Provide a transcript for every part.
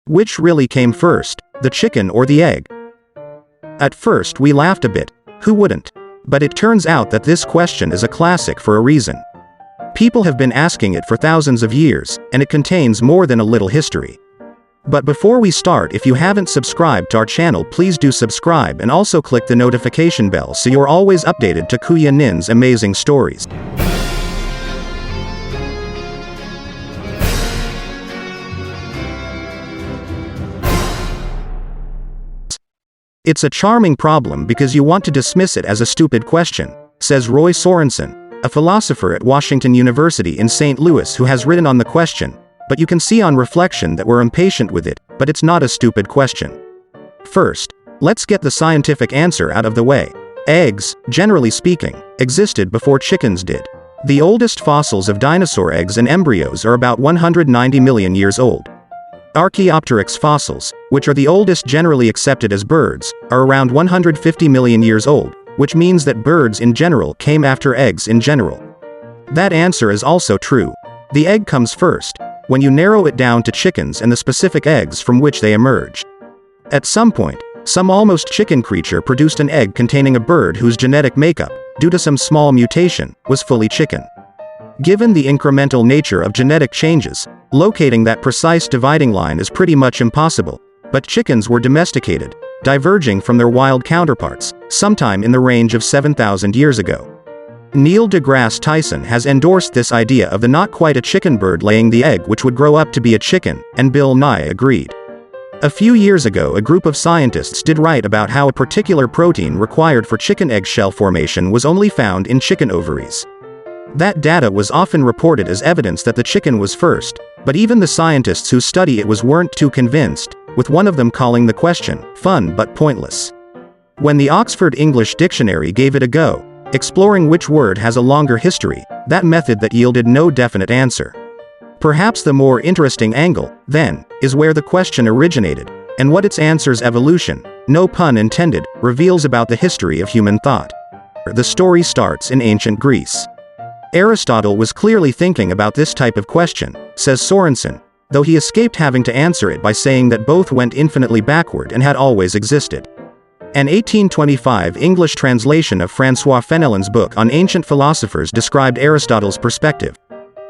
Which really came first, the chicken or the egg? At first we laughed a bit, who wouldn't? But it turns out that this question is a classic for a reason. People have been asking it for thousands of years, and it contains more than a little history. But before we start, if you haven't subscribed to our channel, please do subscribe and also click the notification bell so you're always updated to Kuya Nin's amazing stories. It's a charming problem because you want to dismiss it as a stupid question, says Roy Sorensen, a philosopher at Washington University in St. Louis who has written on the question, but you can see on reflection that we're impatient with it, but it's not a stupid question. First, let's get the scientific answer out of the way. Eggs, generally speaking, existed before chickens did. The oldest fossils of dinosaur eggs and embryos are about 190 million years old. Archaeopteryx fossils, which are the oldest generally accepted as birds, are around 150 million years old, which means that birds in general came after eggs in general. That answer is also true. The egg comes first, when you narrow it down to chickens and the specific eggs from which they emerged. At some point, some almost chicken creature produced an egg containing a bird whose genetic makeup, due to some small mutation, was fully chicken. Given the incremental nature of genetic changes, locating that precise dividing line is pretty much impossible, but chickens were domesticated, diverging from their wild counterparts, sometime in the range of 7,000 years ago. Neil deGrasse Tyson has endorsed this idea of the not quite a chicken bird laying the egg which would grow up to be a chicken, and Bill Nye agreed. A few years ago, a group of scientists did write about how a particular protein required for chicken egg shell formation was only found in chicken ovaries. That data was often reported as evidence that the chicken was first, but even the scientists who study it weren't too convinced, with one of them calling the question fun but pointless. When the Oxford English Dictionary gave it a go, exploring which word has a longer history, that method that yielded no definite answer. Perhaps the more interesting angle, then, is where the question originated, and what its answer's evolution, no pun intended, reveals about the history of human thought. The story starts in ancient Greece. Aristotle was clearly thinking about this type of question, says Sorensen, though he escaped having to answer it by saying that both went infinitely backward and had always existed. An 1825 English translation of François Fenelon's book on ancient philosophers described Aristotle's perspective.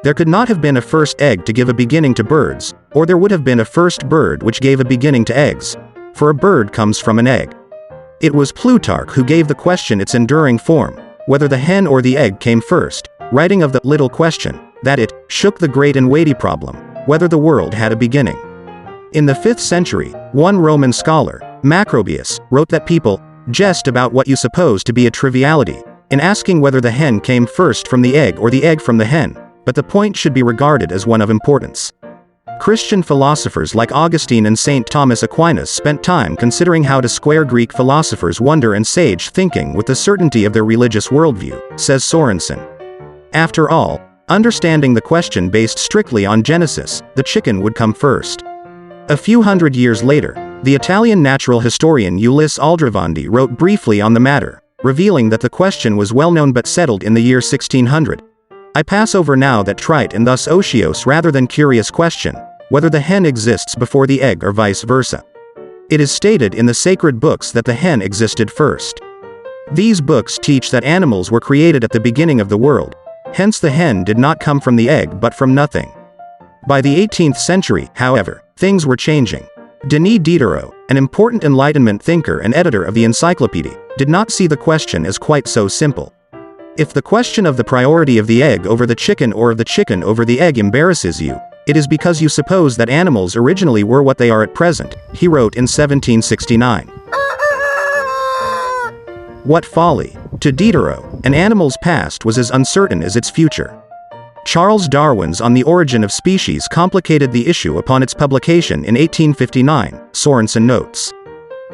There could not have been a first egg to give a beginning to birds, or there would have been a first bird which gave a beginning to eggs, for a bird comes from an egg. It was Plutarch who gave the question its enduring form, whether the hen or the egg came first, writing of the little question, that it shook the great and weighty problem, whether the world had a beginning. In the 5th century, one Roman scholar, Macrobius, wrote that people jest about what you suppose to be a triviality, in asking whether the hen came first from the egg or the egg from the hen, but the point should be regarded as one of importance. Christian philosophers like Augustine and St. Thomas Aquinas spent time considering how to square Greek philosophers' wonder and sage thinking with the certainty of their religious worldview, says Sorensen. After all, understanding the question based strictly on Genesis, the chicken would come first. A few hundred years later, the Italian natural historian Ulisse Aldrovandi wrote briefly on the matter, revealing that the question was well known but settled in the year 1600. I pass over now that trite and thus otiose rather than curious question, whether the hen exists before the egg or vice versa. It is stated in the sacred books that the hen existed first. These books teach that animals were created at the beginning of the world, hence the hen did not come from the egg but from nothing. By the 18th century, however, things were changing. Denis Diderot, an important Enlightenment thinker and editor of the Encyclopedia, did not see the question as quite so simple. If the question of the priority of the egg over the chicken or of the chicken over the egg embarrasses you, it is because you suppose that animals originally were what they are at present, he wrote in 1769. What folly! To Diderot, an animal's past was as uncertain as its future. Charles Darwin's On the Origin of Species complicated the issue upon its publication in 1859, Sorensen notes.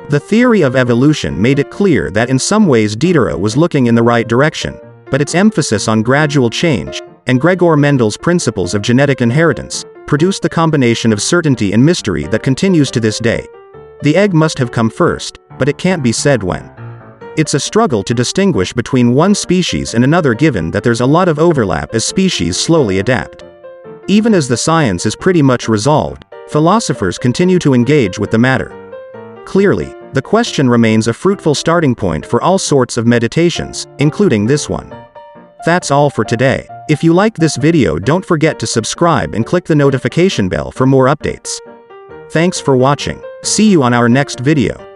The theory of evolution made it clear that in some ways Diderot was looking in the right direction, but its emphasis on gradual change, and Gregor Mendel's principles of genetic inheritance, produced the combination of certainty and mystery that continues to this day. The egg must have come first, but it can't be said when. It's a struggle to distinguish between one species and another given that there's a lot of overlap as species slowly adapt. Even as the science is pretty much resolved, Philosophers continue to engage with the matter. Clearly, the question remains a fruitful starting point for all sorts of meditations, including this one. That's all for today. If you liked this video, don't forget to subscribe and click the notification bell for more updates. Thanks for watching. See you on our next video.